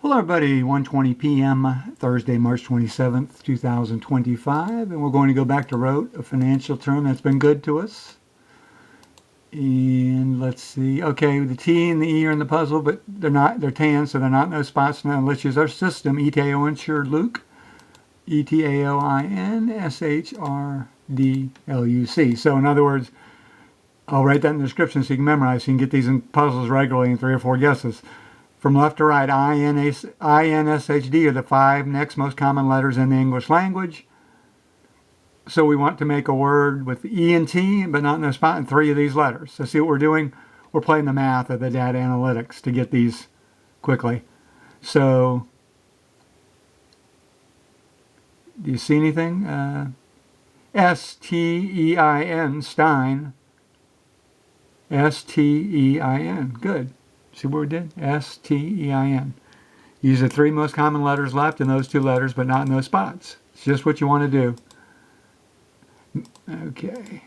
Hello everybody, 1:20 p.m. Thursday, March 27th, 2025, and we're going to go back to rote, a financial term that's been good to us. And let's see, okay, the T and the E are in the puzzle, but they're tan, so they're not in those spots now. Let's use our system, ETAOIN, SHRDLUC, ETAOIN, SHRDLUC. So in other words, I'll write that in the description so you can memorize, so you can get these in puzzles regularly in 3 or 4 guesses. From left to right, I, N, S, H, D are the 5 next most common letters in the English language. So we want to make a word with E and T, but not in a spot in 3 of these letters. So see what we're doing? We're playing the math of the data analytics to get these quickly. So, do you see anything? S-T-E-I-N, Stein. S-T-E-I-N, good. See what we did? S-T-E-I-N. Use the 3 most common letters left in those 2 letters, but not in those spots. It's just what you want to do. Okay.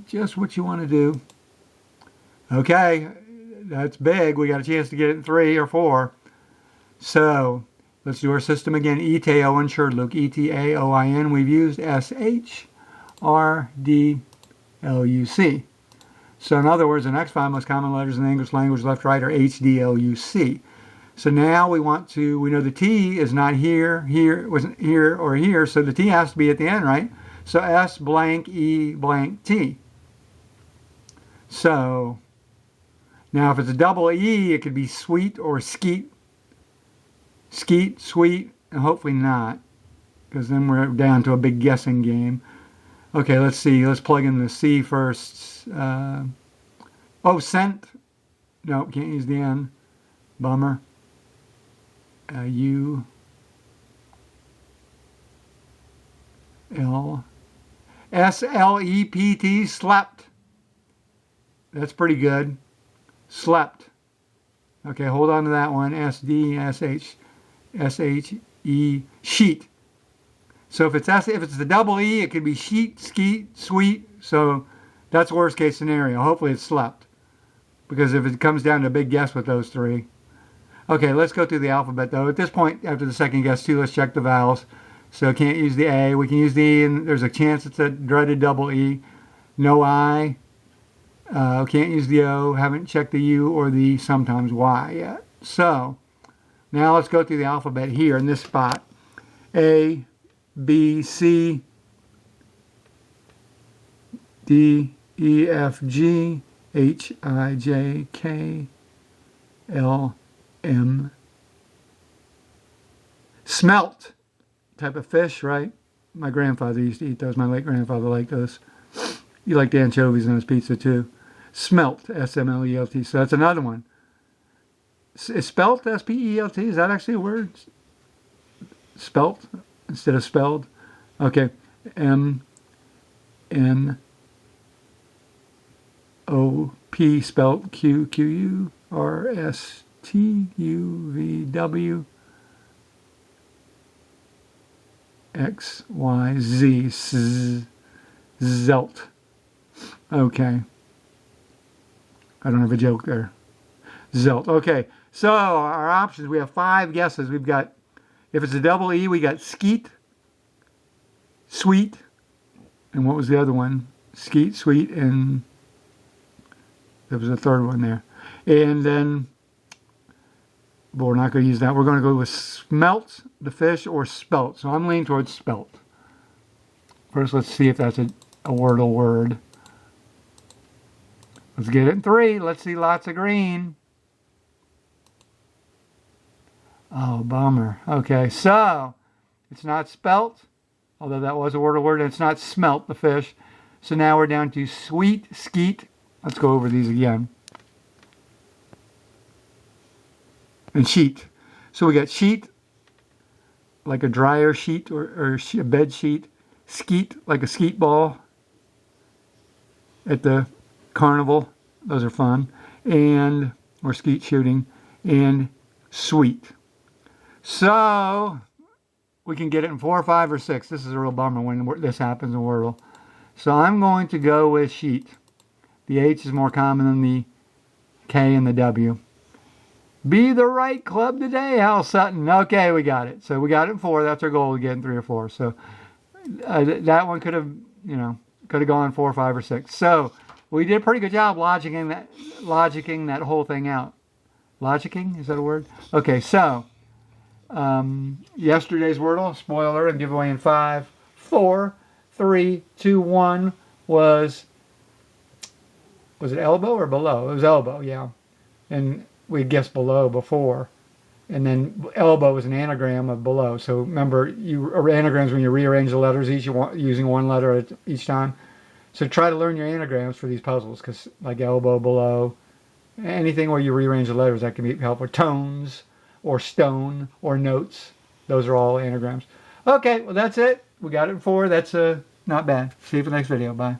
Just what you want to do. Okay. That's big. We got a chance to get it in 3 or 4. So, let's do our system again. ETAOIN, SHRDLUC, ETAOIN. We've used SHRDLUC. So in other words, the next 5 most common letters in the English language, left, right, are HDLUC. So now we know the T is not wasn't here or here, so the T has to be at the end, right? So S blank E blank T. So now if it's a double E, it could be sweet or skeet. Skeet, sweet, and hopefully not, because then we're down to a big guessing game. Okay, let's see. Let's plug in the C first. Scent. No, can't use the N. Bummer. U. L. S-L-E-P-T. Slept. That's pretty good. Slept. Okay, hold on to that one. S-D-S-H. S-H-E. Sheet. So if it's the double E, it could be sheet, skeet, sweet. So that's worst case scenario. Hopefully it's slept. Because if it comes down to a big guess with those 3. Okay, let's go through the alphabet though. At this point, after the second guess too, let's check the vowels. So can't use the A. We can use the E, and there's a chance it's a dreaded double E. No I. Can't use the O. Haven't checked the U or the sometimes Y yet. So now let's go through the alphabet here in this spot. A, B, C, D, E, F, G, H, I, J, K, L, M. Smelt. Type of fish, right? My grandfather used to eat those. My late grandfather liked those. He liked anchovies in his pizza too. Smelt. S-M-L-E-L-T. So that's another one. Is spelt S-P-E-L-T? Is that actually a word? Spelt instead of spelled? Okay. M-N-O-P spelt Q-Q-U-R-S-T-U-V-W X-Y-Z. Zelt. Okay. I don't have a joke there. Zelt. Okay. So our options, we have 5 guesses. We've got, if it's a double E, we got skeet, sweet, and what was the other one? Skeet, sweet, and there was a third one there. And then, but we're not going to use that. We're going to go with smelt, the fish, or spelt. So I'm leaning towards spelt. First, let's see if that's a Wordle word. Let's get it in 3. Let's see lots of green. Oh, bummer. Okay, so it's not spelt, although that was a Wordle word, and it's not smelt, the fish. So now we're down to sweet, skeet. Let's go over these again. And sheet. So we got sheet, like a dryer sheet or a bed sheet. Skeet, like a skeet ball at the carnival. Those are fun. Or skeet shooting. And sweet. So we can get it in 4, 5, or 6. This is a real bummer when this happens in Wordle. So I'm going to go with sheet. The H is more common than the K and the W. Be the right club today, Hal Sutton. Okay, we got it. So we got it in 4. That's our goal, to get in 3 or 4. So that one could have, could have gone 4, 5, or 6. So we did a pretty good job logicking that whole thing out. Logicking? Is that a word? Okay, so yesterday's Wordle, spoiler, and giveaway in 5, 4, 3, 2, 1 was it elbow or below? It was elbow, yeah. And we guessed below before. And then elbow is an anagram of below. So remember, anagrams when you rearrange the letters using one letter each time. So try to learn your anagrams for these puzzles, because like elbow, below, anything where you rearrange the letters, that can be helpful. Tones or stone or notes. Those are all anagrams. Okay, well that's it. We got it in 4. That's not bad. See you for the next video. Bye.